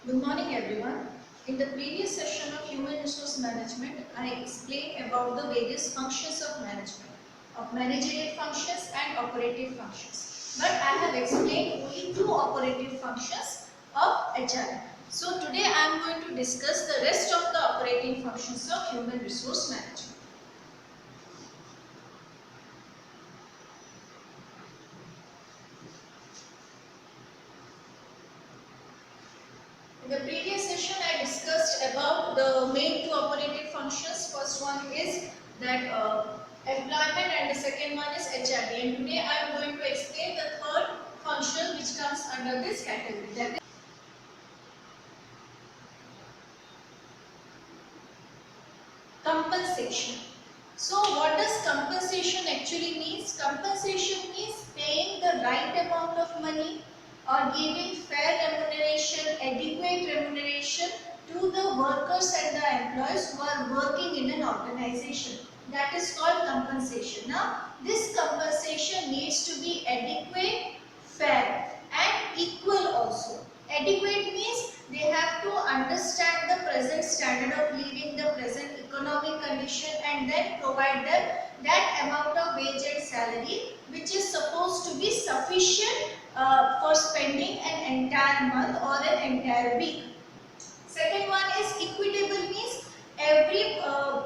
Good morning everyone. In the previous session of Human Resource Management, I explained about the various functions of management, of managerial functions and operative functions. But I have explained only two operative functions of HR. So today I am going to discuss the rest of the operating functions of Human Resource Management. In the previous session, I discussed about the main two operative functions. First one is that employment and the second one is HRD. And today I am going to explain the third function which comes under this category. That is compensation. So what does compensation actually means? Compensation means paying the right amount of money or giving fair remuneration, adequate remuneration to the workers and the employees who are working in an organization. That is called compensation. Now, this compensation needs to be adequate, fair and equal also. Adequate means they have to understand the present standard of living, the present economic condition and then provide them that amount of wage and salary which is supposed to be sufficient for spending an entire month or an entire week. Second one is equitable means every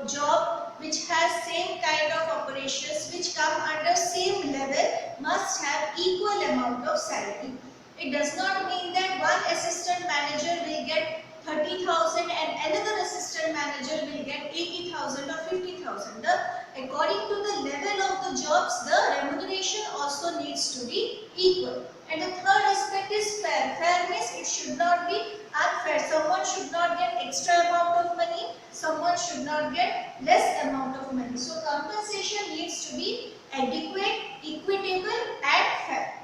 job which has same kind of operations which come under same level must have equal amount of salary. It does not mean that one assistant manager will get 30,000 and another assistant manager will get 80,000 or 50,000. According to the level of the jobs, the remuneration also needs to be equal. And the third aspect is fair. Fair means it should not be unfair. Someone should not get extra amount of money. Someone should not get less amount of money. So compensation needs to be adequate, equitable and fair.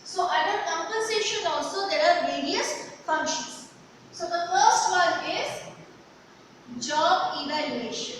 So under compensation also there are various functions. So the first one is job evaluation.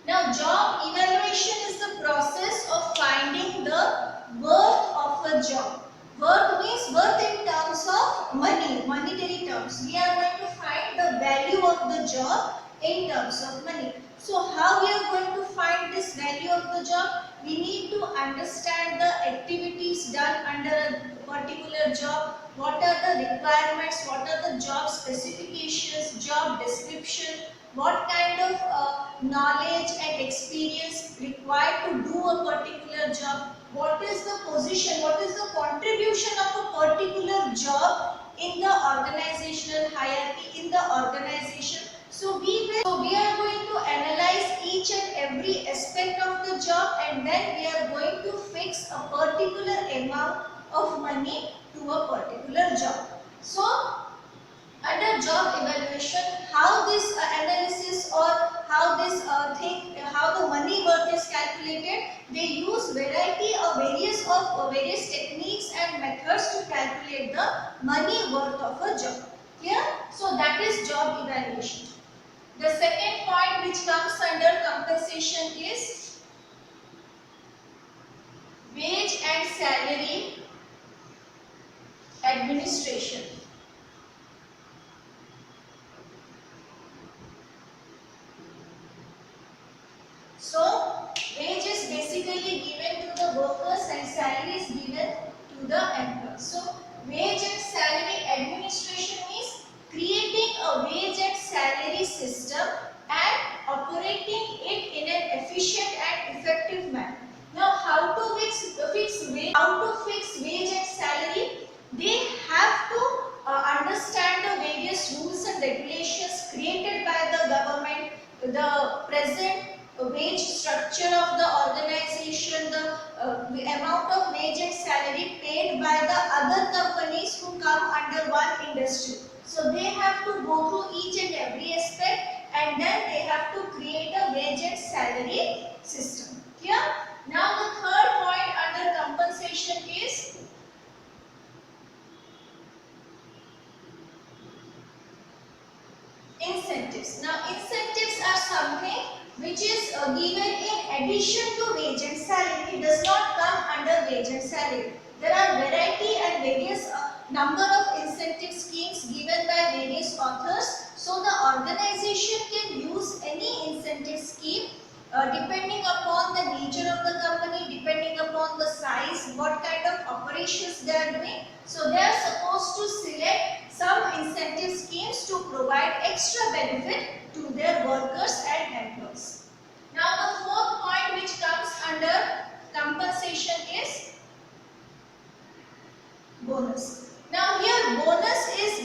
Now job evaluation is the process of finding the worth of a job. Worth means worth in terms of money, monetary terms. We are going to find the value of the job in terms of money. So how we are going to find this value of the job? We need to understand the activities done under a particular job. What are the requirements? What are the job specifications, job description? What kind of knowledge and experience required to do a particular job? What is the position? What is the contribution of a particular job in the organizational hierarchy, in the organization? So we are going to analyze each and every aspect of the job and then we are going to fix a particular amount of money to a particular job. So under job evaluation, how this analysis or how this how the money worth is calculated, they use various techniques and methods to calculate the money worth of a job. Clear? So that is job evaluation. The second point which comes under compensation is wage and salary administration. So, wage is basically given to the workers and salary is given to the employees. So, wage and salary administration means creating a wage and salary system and operating it in an efficient and effective manner. Now, how to fix wage and salary? They have to understand the various rules and regulations created by the government, the present wage structure of the organization, the amount of wage and salary paid by the other companies who come under one industry. So they have to go through each and every aspect and then they have to create a wage and salary system. Clear? Now the third point under compensation is incentives. Now incentives are something which is given in addition to wage and salary. It does not come under wage and salary. There are variety and various number of incentive schemes given by various authors. So the organization can use any incentive scheme depending upon the nature of the company, depending upon the size, what kind of operations they are doing. So they are supposed to select some incentive schemes to provide extra benefit to their workers and employees. Now the fourth point which comes under compensation is bonus. Now here bonus is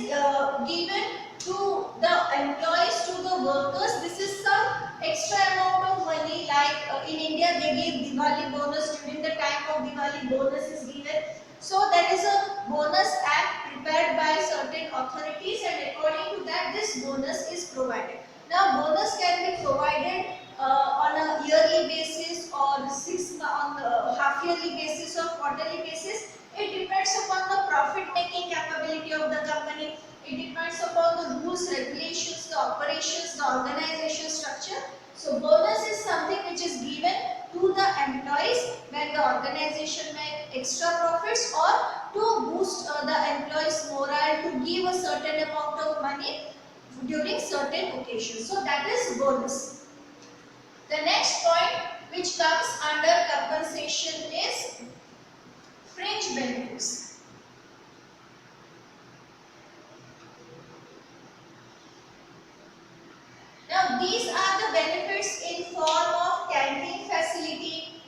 given to the employees, to the workers. This is some extra amount of money, like in India they give Diwali bonus. During the time of Diwali, bonus is given. So there is a bonus act prepared by certain authorities, and according to that this bonus is provided. Now bonus can be provided on a yearly basis, or on the half yearly basis, or quarterly basis. It depends upon the profit making capability of the company. It depends upon the rules, regulations, the operations, the organization structure. So bonus is something which is given to the employees when the organization makes extra profits, or to boost the employees' morale, to give a certain amount of money during certain occasions. So that is bonus. The next point which comes under compensation is fringe benefits. Now these are the benefits in form of canteen facility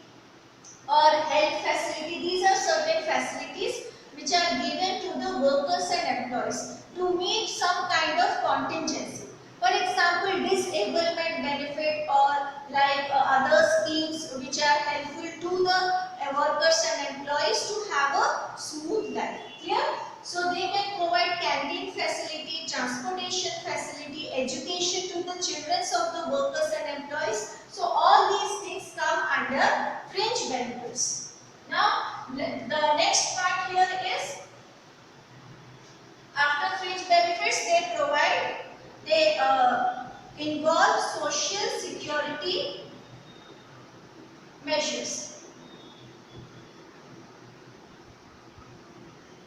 or health facility. These are certain facilities which are given to the workers and employees to meet some kind of contingency. For example, disablement benefit, or like other schemes which are helpful to the workers and employees to have a smooth life. Clear? So they can provide canteen facility, transportation facility, education to the children of the workers and employees. So all these things come under fringe benefits. Now the next part here is, after fringe benefits they involve social security measures.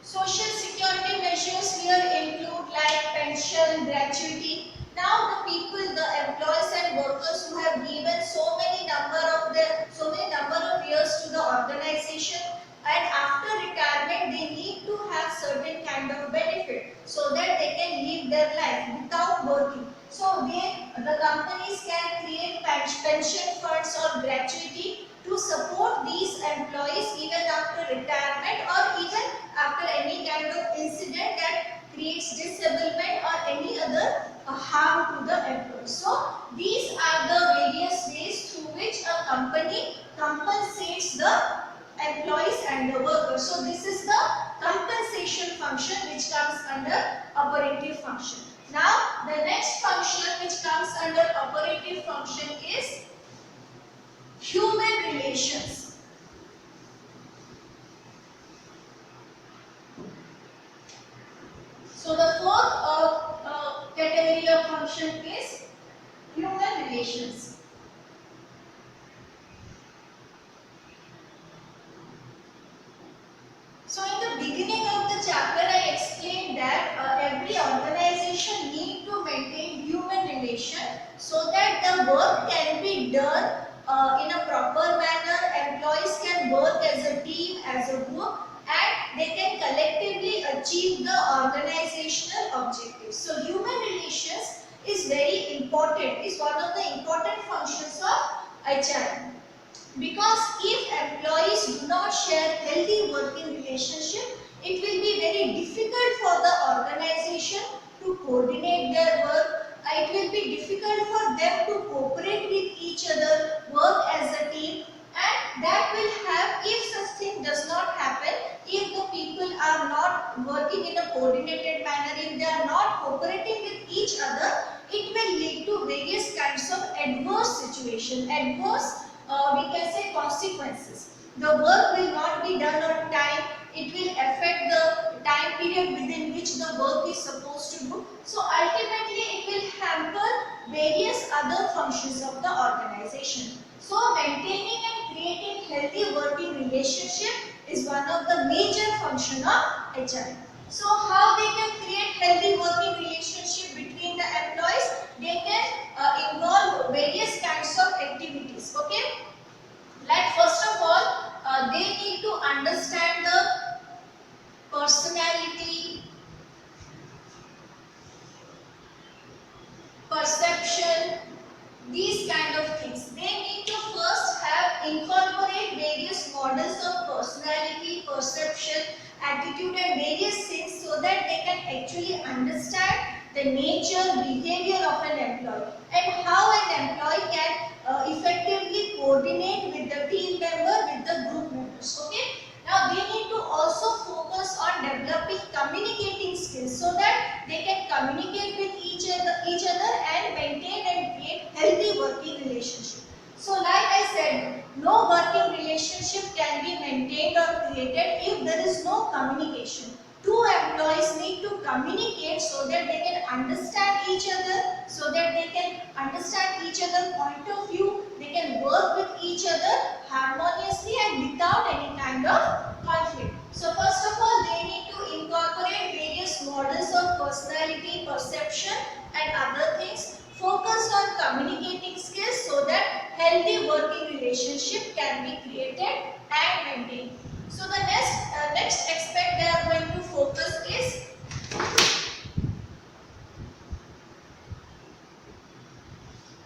Social security measures here include like pension, gratuity. Now the people, the employees and workers who have given so many number of years to the organization, and after retirement they need to have certain kind of benefit so that they can live their life without working. So the companies can create pension funds or gratuity to support these employees even after retirement, or even after any kind of incident that creates disablement or any other harm to the employees. So these are the various ways through which a company compensates the employees and the workers. So this is the compensation function which comes under operative function. Now the next function which comes under operative function is human relations. So the fourth category of function is human relations. So in the beginning of the chapter I explained that every organization needs to maintain human relation so that the work can be done in a proper manner. Employees can work as a team, as a group, and they can collectively achieve the organizational objectives. So human relations is very important, is one of the important functions of HR. Because if employees do not share healthy working relationship, it will be very difficult for the organization to coordinate their work. It will be difficult for them to cooperate with each other, work as a team, and that will have, if such thing does not happen, if the people are not working in a coordinated manner, if they are not cooperating with each other, it will lead to various kinds of adverse situation, we can say consequences. The work will not be done on time. It will affect the time period within which the work is supposed to do. So ultimately it will hamper various other functions of the organization. So maintaining and creating healthy working relationship is one of the major function of HR. So how they can create healthy working relationship between the employees? They can involve various kinds of activities. Okay, like first of all, they need to understand the personality, perception, these kind of things. They need to first have incorporate various models of personality, perception, attitude and various things so that they can actually understand the nature, behavior of an employee and how an employee can effectively coordinate with the team member, with the group members. Okay. Now they need to also focus on developing communicating skills so that they can communicate with each other and maintain and create healthy working relationship. So like I said, no working relationship can be maintained or created if there is no communication. Two employees need to communicate so that they can understand each other, so that they can understand each other's point of view, they can work with each other harmoniously and without any kind of conflict. So first of all, they need to incorporate various models of personality, perception and other things. Focus on communicating skills so that healthy working relationship can be created and maintained. So the next aspect they are going to focus is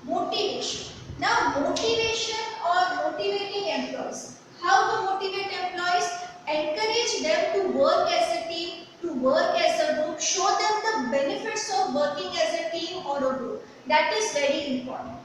motivation. Now motivation or motivating employees. How to motivate employees? Encourage them to work as a team, to work as a group, show them the benefits of working as a team or a group. That is very important.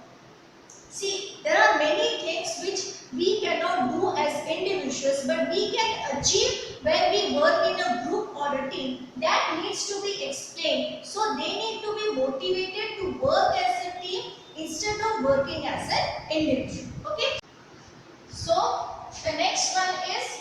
See, there are many things which we cannot do as individuals, but we can achieve when we work in a group or a team. That needs to be explained. So they need to be motivated to work as a team instead of working as an individual. Okay. So the next one is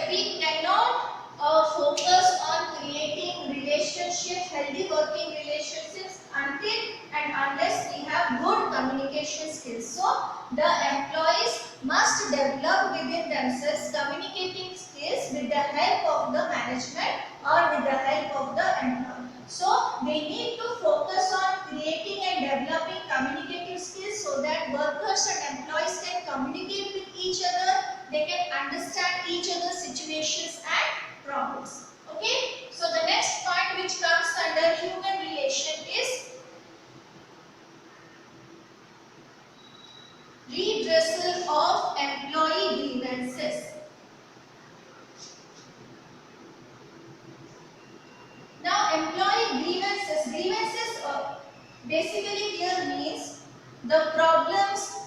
we cannot focus on creating relationships, healthy working relationships until and unless we have good communication skills. So the employees must develop within themselves communicating skills with the help of the management or with the help of the employee. So they need to focus on creating and developing communicative skills so that workers and employees can communicate with each other, they can understand each other's situations and problems. Okay. So the next point which comes under human relation is redressal of employee grievances. Now employee grievances basically here means the problems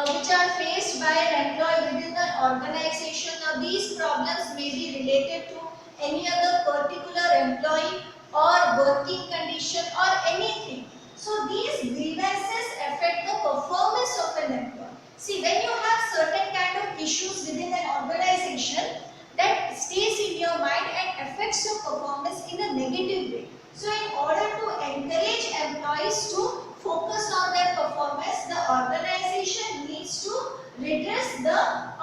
which are faced by an employee within an organization. Now these problems may be related to any other particular employee or working condition or anything. So these grievances affect the performance of an employee. See, when you have certain kind of issues within an organization, that stays in your mind and affects your performance in a negative way. So in order to encourage employees to focus on their performance, the organization needs to redress the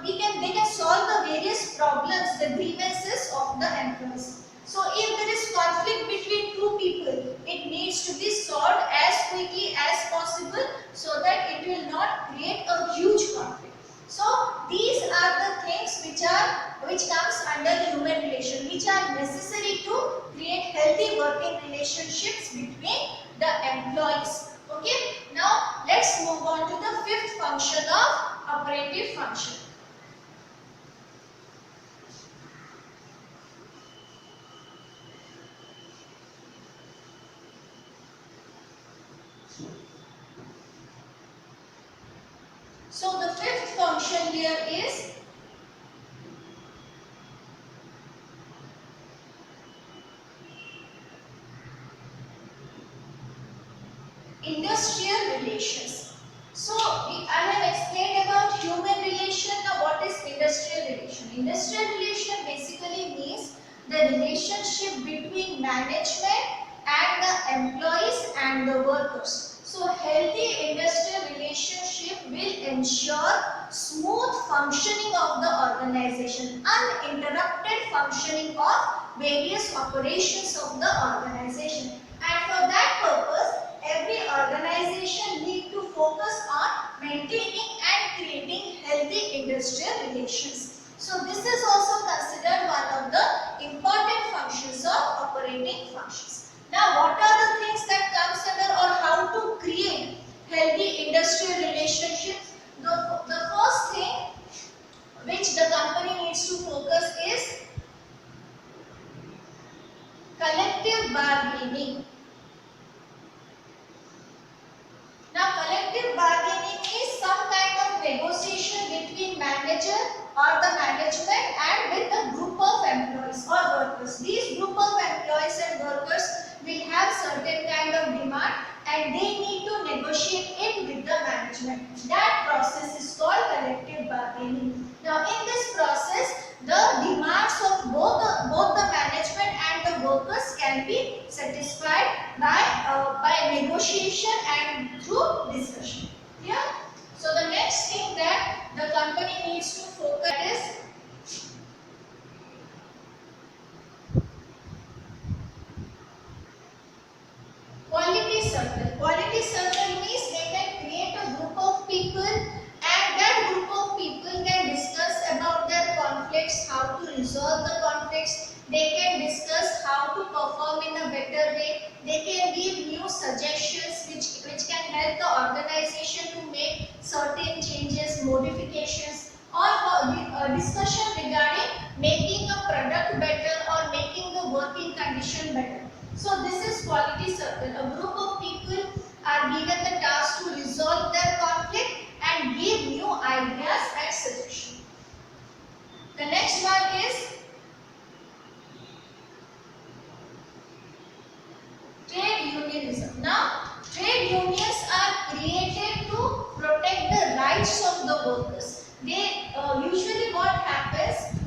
they can solve the various problems, the grievances of the employees. So if there is conflict between two people, it needs to be solved as quickly as possible so that it will not create a huge conflict. So these are the things which comes under human relation, which are necessary to create healthy working relationships between the employees. Okay. Now let's move on to the fifth function of operative function. So the fifth function here is industrial relations. So I have explained about human relation. Now what is industrial relation? Industrial relation basically the relationship between management and the employees and the workers. So healthy industrial relationship will ensure smooth functioning of the organization, uninterrupted functioning of various operations of the organization. And for that purpose, every organization needs to focus on maintaining and creating healthy industrial relations. So this is also considered one of the important functions of operating functions. Now what are the things that comes under, or how to create healthy industrial relationships? The first thing which the company needs to focus is collective bargaining. Now collective bargaining is some kind of negotiation between manager or the management and with a group of employees or workers. These group of employees and workers will have certain kind of demand and they need to negotiate it with the management. That process is called collective bargaining. Now in this process, the demands of both the management and the workers can be satisfied by negotiation and through discussion. Yeah. So the next thing that the company needs to focus is quality circle. Quality circle means they can create a group of people and that group of people can discuss about their conflicts, how to resolve the conflicts. They can discuss how to perform in a better way. They can give new suggestions which can help the organization to make certain changes, modifications, or discussion regarding making a product better or making the working condition better. So this is quality circle. A group of people are given the task to resolve their conflict and give new ideas and suggestions. The next one is trade unionism. Now, trade unions are created to protect the rights of the workers. They usually what happens,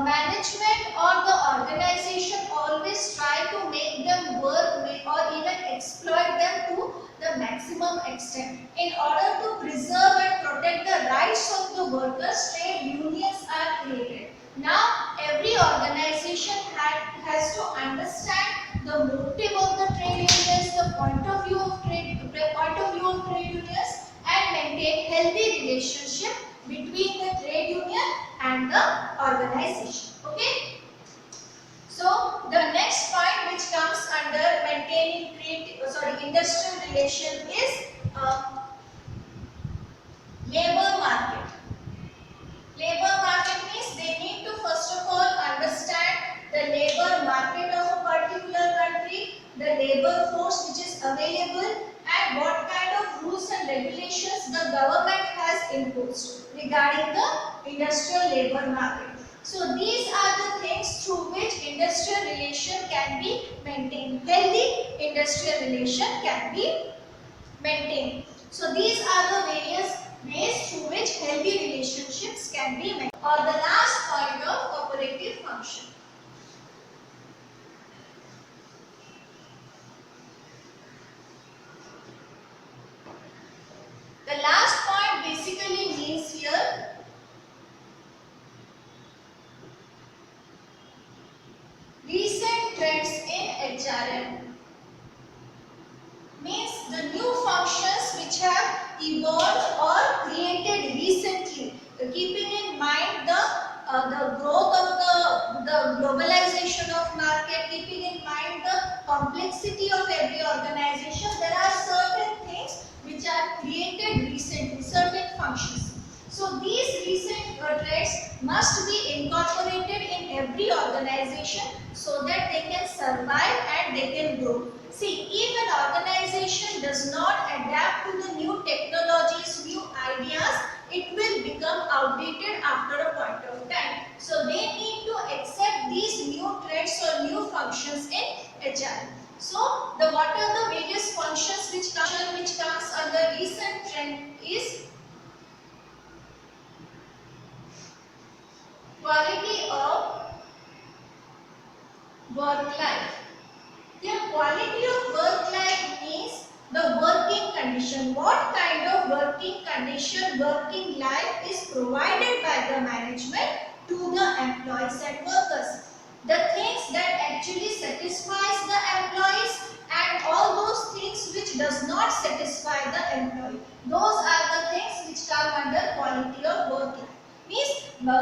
management or the organization always try to make them work or even exploit them to the maximum extent. In order to preserve and protect the rights of the workers, trade unions are created. Now, every organization has to understand the motive of the trade unions, the point of view of trade unions, and maintain healthy relationship between the trade union and the organization. Okay. So the next point which comes under maintaining industrial relation is labor market. Labor market means they need to first of all understand the labor market of a particular country, the labor force which is available, and what kind of rules and regulations the government has imposed regarding the industrial labor market. So these are the things through which industrial relation can be maintained. Healthy industrial relation can be maintained. So these are the various ways through which healthy relationships can be maintained. Or the last point of operative function. The last point basically means here recent trends in HRM. Means the new functions which have evolved or created recently, keeping in mind the growth of the globalization of market, keeping in mind the complexity of every organization. There are certain things which are created recently, certain functions. So these recent trends must be incorporated in every organization so that they can survive and they can grow. See, if an organization does not adapt to the new technologies, new ideas, it will become outdated after a point of time. So they need to accept these new trends or new functions in HR. So what are the various functions which comes under recent trend is quality of work life. The quality of work life means the working condition. What kind of working condition, working life is provided by the management to the employees and workers. The things that actually satisfies the employees and all those things which does not satisfy the employee. Those are the things which come under quality of work life. Means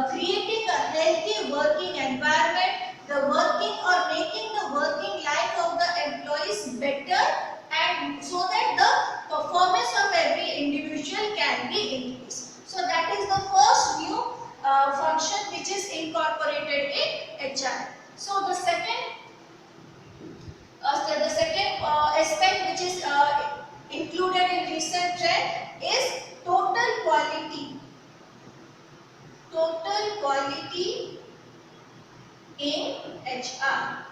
creating a healthy working environment, the working or making the working life of the employees better, and so that the performance of every individual can be increased. So that is the first new function which is incorporated in HR. So the second aspect which is included in recent trend is total quality. Total quality in HR.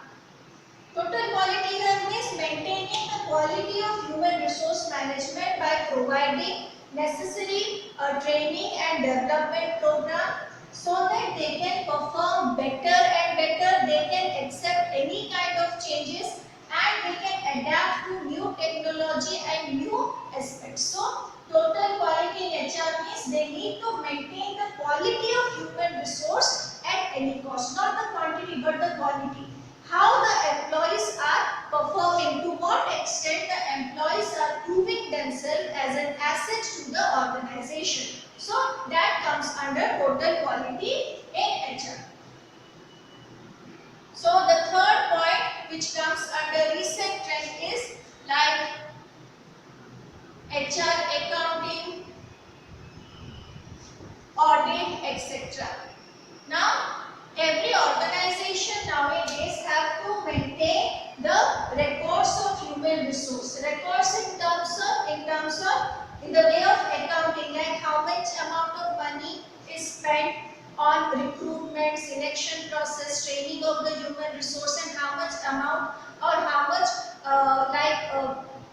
Total quality here means maintaining the quality of human resource management by providing necessary training and development program so that they can perform better and better, they can accept any kind of changes and they can adapt to new technology and new aspects. So total quality in HR means they need to maintain the quality of human resource at any cost, not the quantity but the quality. How the employees are performing, to what extent the employees are proving themselves as an asset to the organization. So that comes under total quality in HR. So the third point which comes under recent trend is like HR accounting, audit, etc. Now every organization nowadays have to maintain the records of human resource. Records in the way of accounting, like how much amount of money is spent on recruitment, selection process, training of the human resource, and how much amount or how much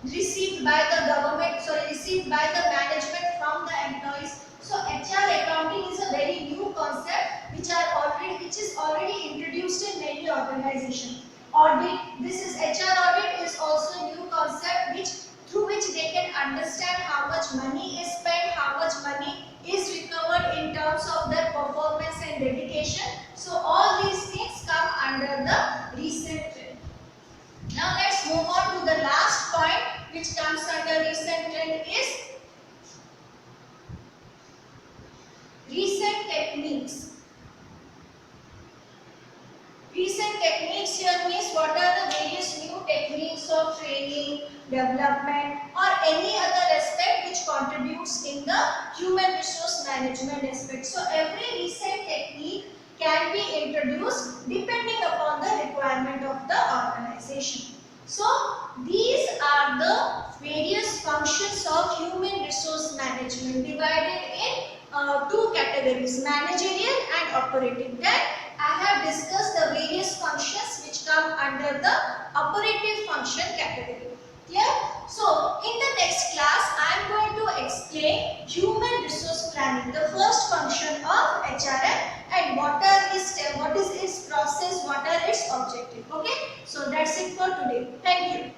received by the government, received by the management from the employees. So HR accounting is a very new concept which is already introduced in many organizations. Audit, this is HR audit is also a new concept through which they can understand how much money is spent, how much money is recovered in terms of their performance and dedication. So all these things come under the recent trend. Now let's move on to the last point which comes under recent trend is recent techniques. Recent techniques here means what are the various new techniques of training, development or any other aspect which contributes in the human resource management aspect. So every recent technique can be introduced depending upon the requirement of the organization. So these are the various functions of human resource management divided in two categories, managerial and operative. Then I have discussed the various functions which come under the operative function category. Clear? So in the next class I am going to explain human resource planning, the first function of HRM, and what is its process, what are its objectives. Okay? So that's it for today. Thank you.